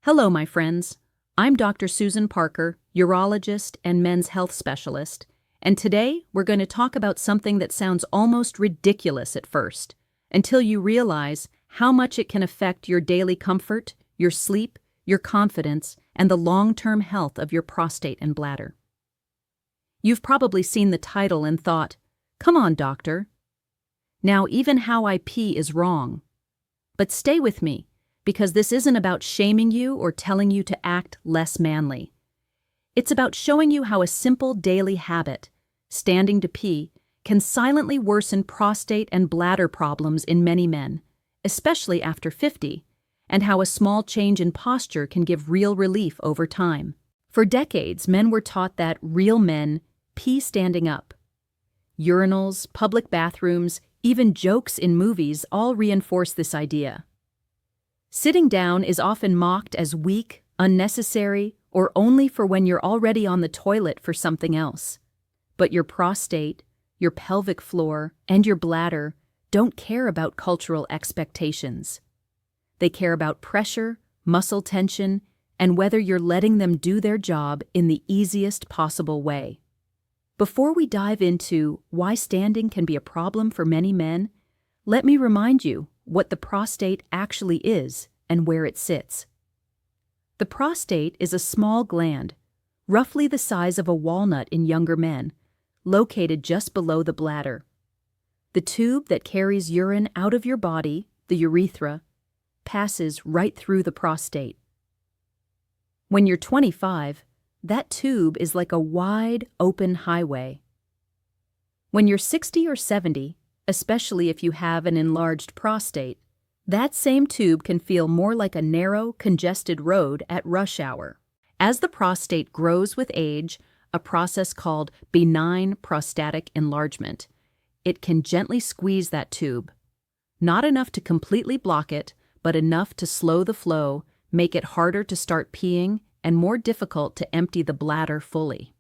Hello, my friends. I'm Dr. Susan Parker, urologist and men's health specialist, and today we're going to talk about something that sounds almost ridiculous at first, until you realize how much it can affect your daily comfort, your sleep, your confidence, and the long-term health of your prostate and bladder. You've probably seen the title and thought, "Come on, doctor. Now even how I pee is wrong." But stay with me, because this isn't about shaming you or telling you to act less manly. It's about showing you how a simple daily habit, standing to pee, can silently worsen prostate and bladder problems in many men, especially after 50, and how a small change in posture can give real relief over time. For decades, men were taught that real men pee standing up. Urinals, public bathrooms, even jokes in movies all reinforce this idea. Sitting down is often mocked as weak, unnecessary, or only for when you're already on the toilet for something else. But your prostate, your pelvic floor, and your bladder don't care about cultural expectations. They care about pressure, muscle tension, and whether you're letting them do their job in the easiest possible way. Before we dive into why standing can be a problem for many men, let me remind you what the prostate actually is and where it sits. The prostate is a small gland, roughly the size of a walnut in younger men, located just below the bladder. The tube that carries urine out of your body, the urethra, passes right through the prostate. When you're 25, that tube is like a wide, open highway. When you're 60 or 70, especially if you have an enlarged prostate, that same tube can feel more like a narrow, congested road at rush hour. As the prostate grows with age, a process called benign prostatic enlargement, it can gently squeeze that tube. Not enough to completely block it, but enough to slow the flow, make it harder to start peeing, and more difficult to empty the bladder fully.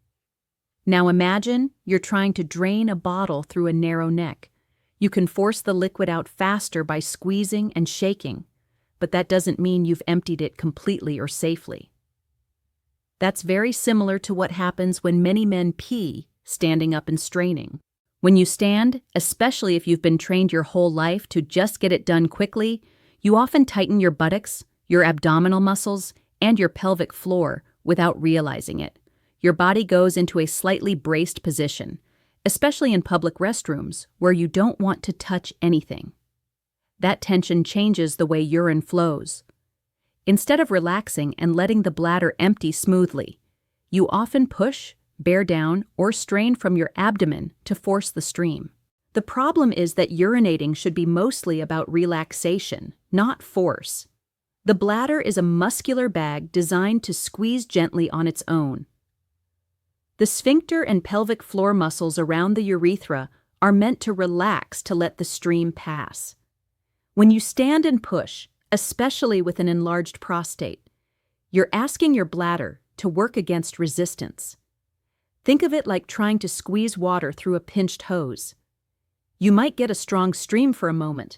Now imagine you're trying to drain a bottle through a narrow neck. You can force the liquid out faster by squeezing and shaking, but that doesn't mean you've emptied it completely or safely. That's very similar to what happens when many men pee standing up and straining. When you stand, especially if you've been trained your whole life to just get it done quickly, you often tighten your buttocks, your abdominal muscles, and your pelvic floor without realizing it. Your body goes into a slightly braced position, especially in public restrooms where you don't want to touch anything. That tension changes the way urine flows. Instead of relaxing and letting the bladder empty smoothly, you often push, bear down, or strain from your abdomen to force the stream. The problem is that urinating should be mostly about relaxation, not force. The bladder is a muscular bag designed to squeeze gently on its own. The sphincter and pelvic floor muscles around the urethra are meant to relax to let the stream pass. When you stand and push, especially with an enlarged prostate, you're asking your bladder to work against resistance. Think of it like trying to squeeze water through a pinched hose. You might get a strong stream for a moment,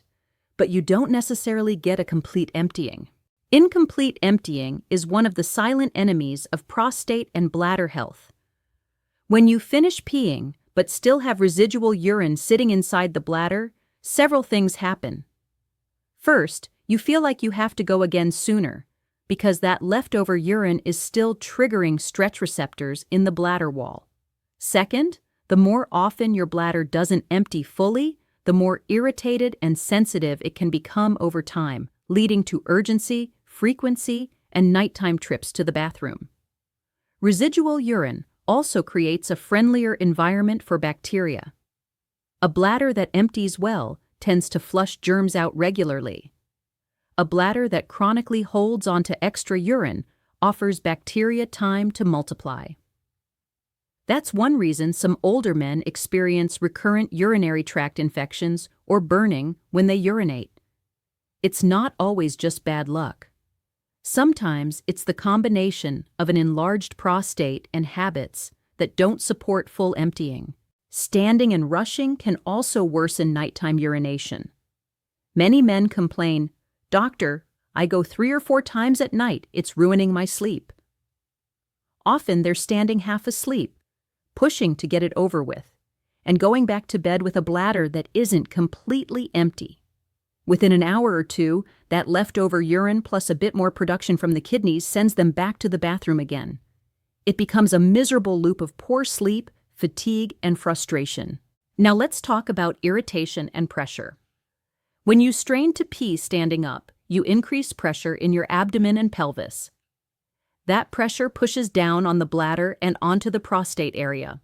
but you don't necessarily get a complete emptying. Incomplete emptying is one of the silent enemies of prostate and bladder health. When you finish peeing but still have residual urine sitting inside the bladder, several things happen. First, you feel like you have to go again sooner, because that leftover urine is still triggering stretch receptors in the bladder wall. Second, the more often your bladder doesn't empty fully, the more irritated and sensitive it can become over time, leading to urgency, frequency, and nighttime trips to the bathroom. Residual urine also creates a friendlier environment for bacteria. A bladder that empties well tends to flush germs out regularly. A bladder that chronically holds onto extra urine offers bacteria time to multiply. That's one reason some older men experience recurrent urinary tract infections or burning when they urinate. It's not always just bad luck. Sometimes it's the combination of an enlarged prostate and habits that don't support full emptying. Standing and rushing can also worsen nighttime urination. Many men complain, "Doctor, I go 3 or 4 times at night. It's ruining my sleep." Often they're standing half asleep, pushing to get it over with, and going back to bed with a bladder that isn't completely empty. Within an hour or two, that leftover urine plus a bit more production from the kidneys sends them back to the bathroom again. It becomes a miserable loop of poor sleep, fatigue, and frustration. Now let's talk about irritation and pressure. When you strain to pee standing up, you increase pressure in your abdomen and pelvis. That pressure pushes down on the bladder and onto the prostate area.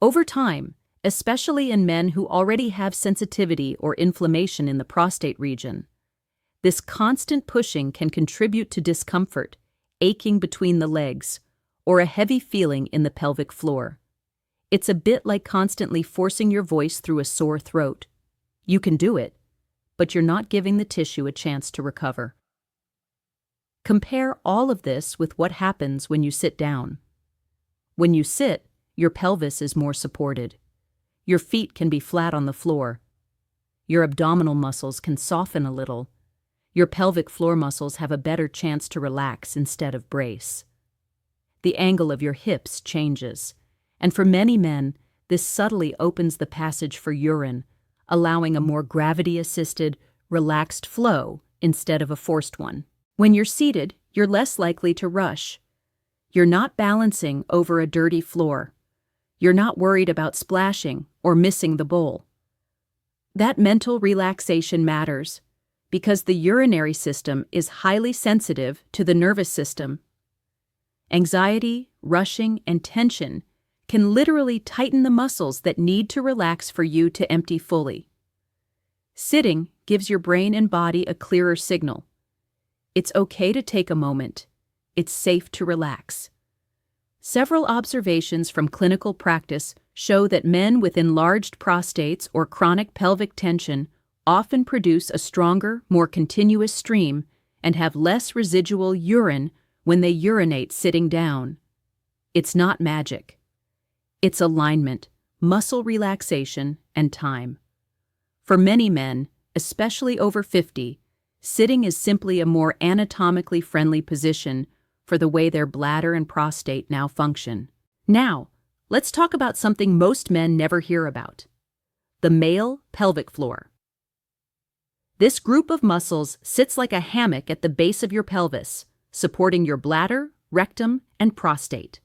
Over time, especially in men who already have sensitivity or inflammation in the prostate region, this constant pushing can contribute to discomfort, aching between the legs, or a heavy feeling in the pelvic floor. It's a bit like constantly forcing your voice through a sore throat. You can do it, but you're not giving the tissue a chance to recover. Compare all of this with what happens when you sit down. When you sit, your pelvis is more supported. Your feet can be flat on the floor. Your abdominal muscles can soften a little. Your pelvic floor muscles have a better chance to relax instead of brace. The angle of your hips changes, and for many men, this subtly opens the passage for urine, allowing a more gravity-assisted, relaxed flow instead of a forced one. When you're seated, you're less likely to rush. You're not balancing over a dirty floor. You're not worried about splashing or missing the bowl. That mental relaxation matters because the urinary system is highly sensitive to the nervous system. Anxiety, rushing, and tension can literally tighten the muscles that need to relax for you to empty fully. Sitting gives your brain and body a clearer signal. It's okay to take a moment. It's safe to relax. Several observations from clinical practice show that men with enlarged prostates or chronic pelvic tension often produce a stronger, more continuous stream and have less residual urine when they urinate sitting down. It's not magic. It's alignment, muscle relaxation, and time. For many men, especially over 50, sitting is simply a more anatomically friendly position for the way their bladder and prostate now function. Now, let's talk about something most men never hear about: the male pelvic floor. This group of muscles sits like a hammock at the base of your pelvis, supporting your bladder, rectum, and prostate.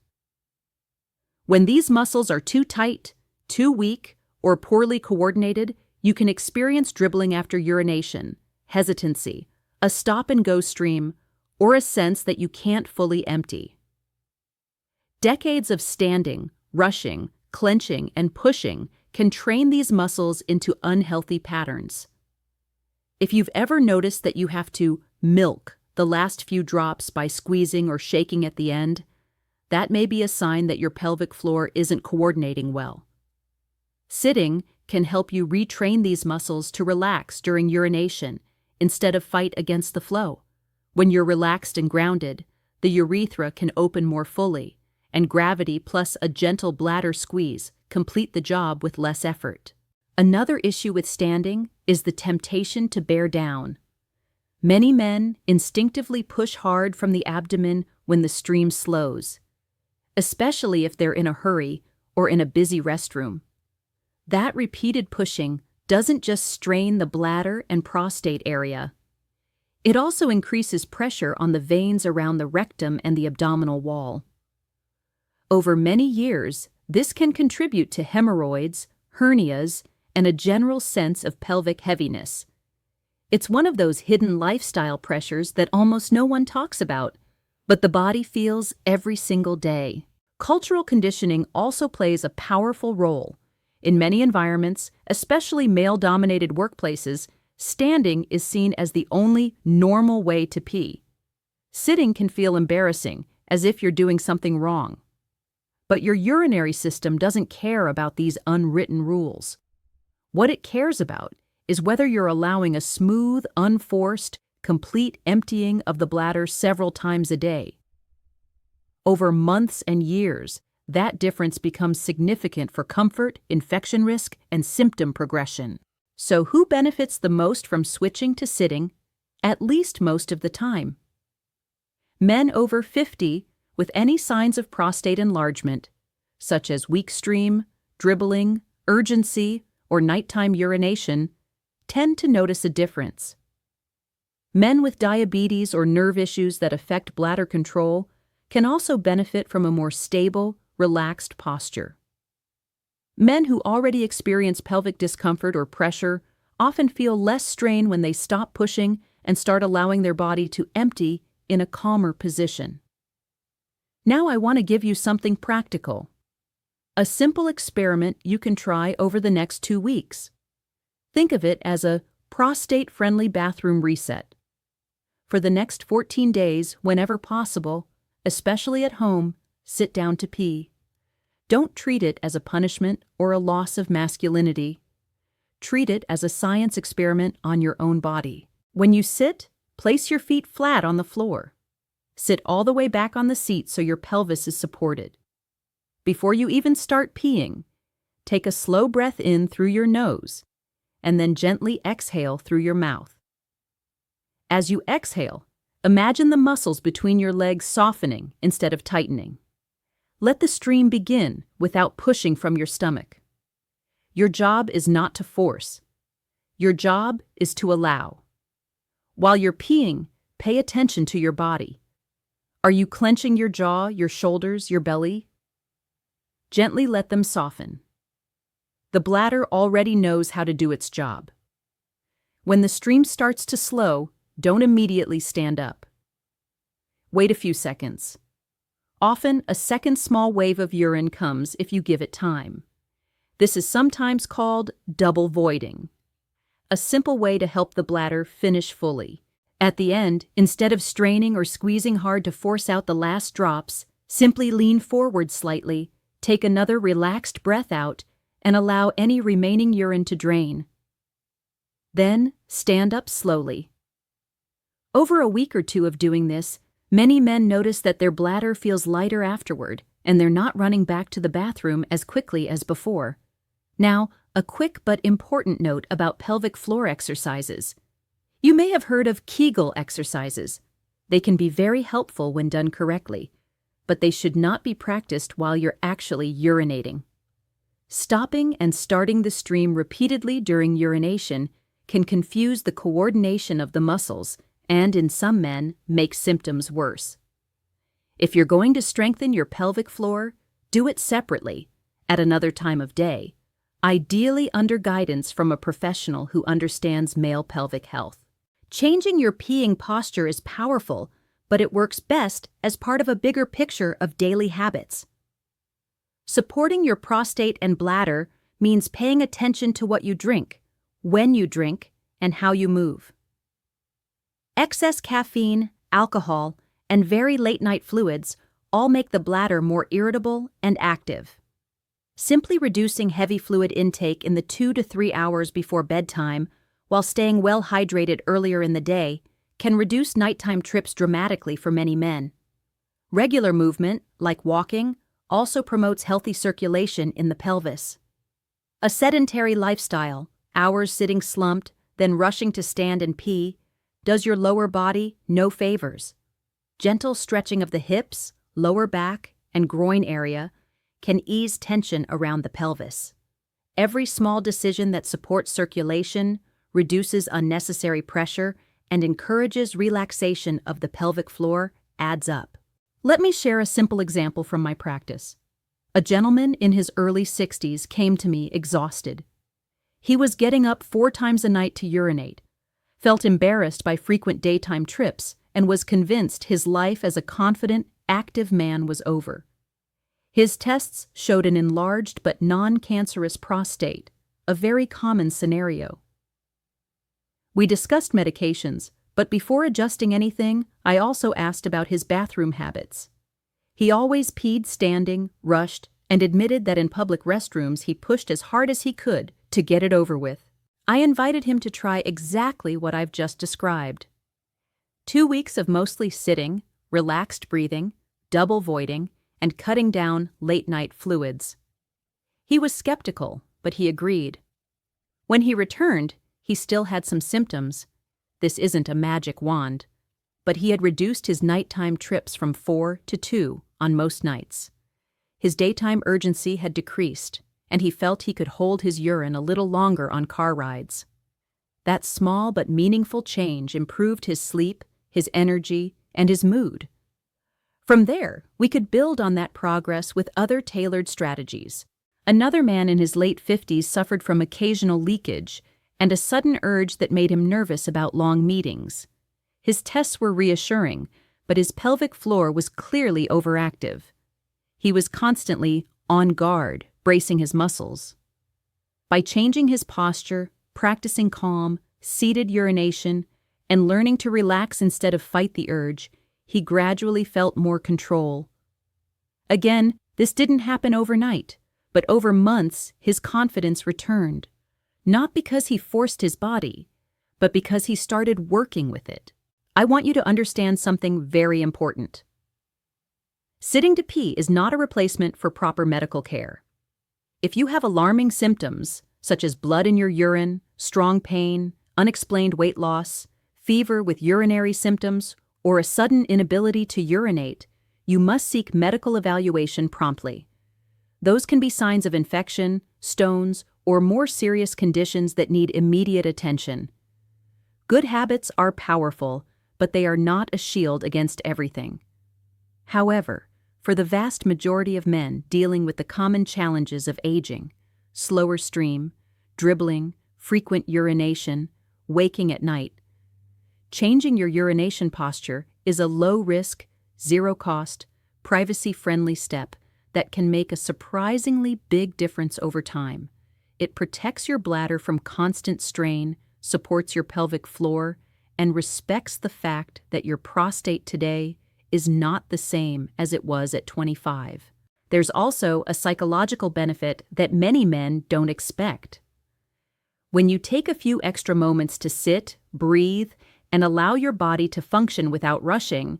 When these muscles are too tight, too weak, or poorly coordinated, you can experience dribbling after urination, hesitancy, a stop-and-go stream, or a sense that you can't fully empty. Decades of standing, rushing, clenching, and pushing can train these muscles into unhealthy patterns. If you've ever noticed that you have to milk the last few drops by squeezing or shaking at the end, that may be a sign that your pelvic floor isn't coordinating well. Sitting can help you retrain these muscles to relax during urination instead of fight against the flow. When you're relaxed and grounded, the urethra can open more fully, and gravity plus a gentle bladder squeeze complete the job with less effort. Another issue with standing is the temptation to bear down. Many men instinctively push hard from the abdomen when the stream slows, especially if they're in a hurry or in a busy restroom. That repeated pushing doesn't just strain the bladder and prostate area. It also increases pressure on the veins around the rectum and the abdominal wall. Over many years, this can contribute to hemorrhoids, hernias, and a general sense of pelvic heaviness. It's one of those hidden lifestyle pressures that almost no one talks about, but the body feels every single day. Cultural conditioning also plays a powerful role. In many environments, especially male-dominated workplaces, standing is seen as the only normal way to pee. Sitting can feel embarrassing, as if you're doing something wrong. But your urinary system doesn't care about these unwritten rules. What it cares about is whether you're allowing a smooth, unforced, complete emptying of the bladder several times a day. Over months and years, that difference becomes significant for comfort, infection risk, and symptom progression. So who benefits the most from switching to sitting? at least most of the time. Men over 50 with any signs of prostate enlargement, such as weak stream, dribbling, urgency, or nighttime urination, tend to notice a difference. Men with diabetes or nerve issues that affect bladder control can also benefit from a more stable, relaxed posture. Men who already experience pelvic discomfort or pressure often feel less strain when they stop pushing and start allowing their body to empty in a calmer position. Now I want to give you something practical. A simple experiment you can try over the next 2 weeks. Think of it as a prostate-friendly bathroom reset. For the next 14 days, whenever possible, especially at home, sit down to pee. Don't treat it as a punishment or a loss of masculinity. Treat it as a science experiment on your own body. When you sit, place your feet flat on the floor. Sit all the way back on the seat so your pelvis is supported. Before you even start peeing, take a slow breath in through your nose and then gently exhale through your mouth. As you exhale, imagine the muscles between your legs softening instead of tightening. Let the stream begin without pushing from your stomach. Your job is not to force. Your job is to allow. While you're peeing, pay attention to your body. Are you clenching your jaw, your shoulders, your belly? Gently let them soften. The bladder already knows how to do its job. When the stream starts to slow, don't immediately stand up. Wait a few seconds. Often, a second small wave of urine comes if you give it time. This is sometimes called double voiding, a simple way to help the bladder finish fully. At the end, instead of straining or squeezing hard to force out the last drops, simply lean forward slightly, take another relaxed breath out, and allow any remaining urine to drain. Then, stand up slowly. Over a week or 2 of doing this, many men notice that their bladder feels lighter afterward, and they're not running back to the bathroom as quickly as before. Now, a quick but important note about pelvic floor exercises. You may have heard of Kegel exercises. They can be very helpful when done correctly, but they should not be practiced while you're actually urinating. Stopping and starting the stream repeatedly during urination can confuse the coordination of the muscles and, in some men, make symptoms worse. If you're going to strengthen your pelvic floor, do it separately, at another time of day, ideally under guidance from a professional who understands male pelvic health. Changing your peeing posture is powerful, but it works best as part of a bigger picture of daily habits. Supporting your prostate and bladder means paying attention to what you drink, when you drink, and how you move. Excess caffeine, alcohol, and very late-night fluids all make the bladder more irritable and active. Simply reducing heavy fluid intake in the 2 to 3 hours before bedtime while staying well hydrated earlier in the day can reduce nighttime trips dramatically for many men. Regular movement, like walking, also promotes healthy circulation in the pelvis. A sedentary lifestyle, hours sitting slumped, then rushing to stand and pee, does your lower body no favors. Gentle stretching of the hips, lower back, and groin area can ease tension around the pelvis. Every small decision that supports circulation, reduces unnecessary pressure, and encourages relaxation of the pelvic floor adds up. Let me share a simple example from my practice. A gentleman in his early 60s came to me exhausted. He was getting up 4 times a night to urinate, felt embarrassed by frequent daytime trips, and was convinced his life as a confident, active man was over. His tests showed an enlarged but non-cancerous prostate, a very common scenario. We discussed medications, but before adjusting anything, I also asked about his bathroom habits. He always peed standing, rushed, and admitted that in public restrooms he pushed as hard as he could to get it over with. I invited him to try exactly what I've just described. 2 weeks of mostly sitting, relaxed breathing, double voiding, and cutting down late-night fluids. He was skeptical, but he agreed. When he returned, he still had some symptoms. This isn't a magic wand, but he had reduced his nighttime trips from 4 to 2 on most nights. His daytime urgency had decreased, and he felt he could hold his urine a little longer on car rides. That small but meaningful change improved his sleep, his energy, and his mood. From there, we could build on that progress with other tailored strategies. Another man in his late 50s suffered from occasional leakage and a sudden urge that made him nervous about long meetings. His tests were reassuring, but his pelvic floor was clearly overactive. He was constantly on guard, bracing his muscles. By changing his posture, practicing calm, seated urination, and learning to relax instead of fight the urge, he gradually felt more control. Again, this didn't happen overnight, but over months his confidence returned. Not because he forced his body, but because he started working with it. I want you to understand something very important. Sitting to pee is not a replacement for proper medical care. If you have alarming symptoms, such as blood in your urine, strong pain, unexplained weight loss, fever with urinary symptoms, or a sudden inability to urinate, you must seek medical evaluation promptly. Those can be signs of infection, stones, or more serious conditions that need immediate attention. Good habits are powerful, but they are not a shield against everything. However, for the vast majority of men dealing with the common challenges of aging, slower stream, dribbling, frequent urination, waking at night, changing your urination posture is a low-risk, zero-cost, privacy-friendly step that can make a surprisingly big difference over time. It protects your bladder from constant strain, supports your pelvic floor, and respects the fact that your prostate today is not the same as it was at 25. There's also a psychological benefit that many men don't expect. When you take a few extra moments to sit, breathe, and allow your body to function without rushing,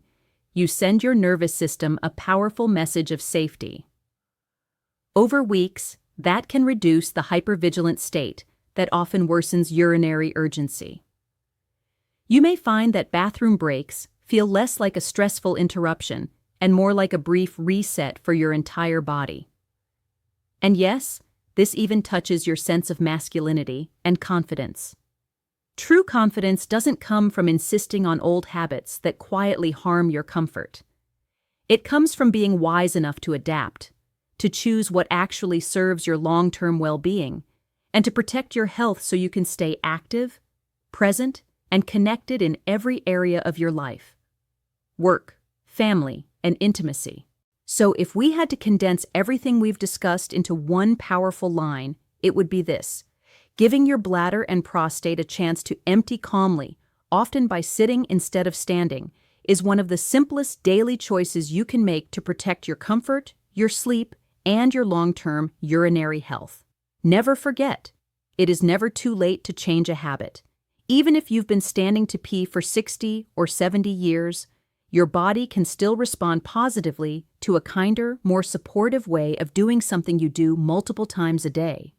you send your nervous system a powerful message of safety. Over weeks, that can reduce the hypervigilant state that often worsens urinary urgency. You may find that bathroom breaks feel less like a stressful interruption and more like a brief reset for your entire body. And yes, this even touches your sense of masculinity and confidence. True confidence doesn't come from insisting on old habits that quietly harm your comfort. It comes from being wise enough to adapt, to choose what actually serves your long-term well-being, and to protect your health so you can stay active, present, and connected in every area of your life: work, family, and intimacy. So if we had to condense everything we've discussed into one powerful line, it would be this: giving your bladder and prostate a chance to empty calmly, often by sitting instead of standing, is one of the simplest daily choices you can make to protect your comfort, your sleep, and your long-term urinary health. Never forget, it is never too late to change a habit. Even if you've been standing to pee for 60 or 70 years, your body can still respond positively to a kinder, more supportive way of doing something you do multiple times a day.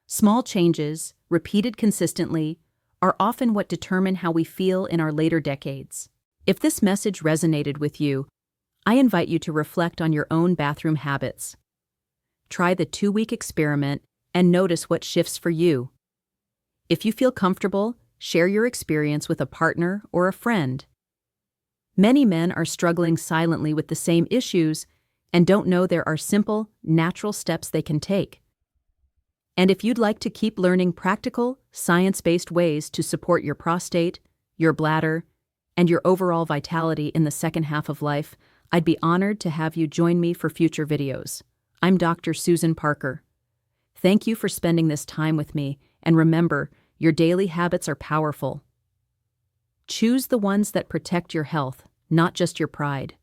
Small changes, repeated consistently, are often what determine how we feel in our later decades. If this message resonated with you, I invite you to reflect on your own bathroom habits. Try the 2-week experiment and notice what shifts for you. If you feel comfortable, share your experience with a partner or a friend. Many men are struggling silently with the same issues and don't know there are simple, natural steps they can take. And if you'd like to keep learning practical, science-based ways to support your prostate, your bladder, and your overall vitality in the second half of life, I'd be honored to have you join me for future videos. I'm Dr. Susan Parker. Thank you for spending this time with me, and remember, your daily habits are powerful. Choose the ones that protect your health, not just your pride.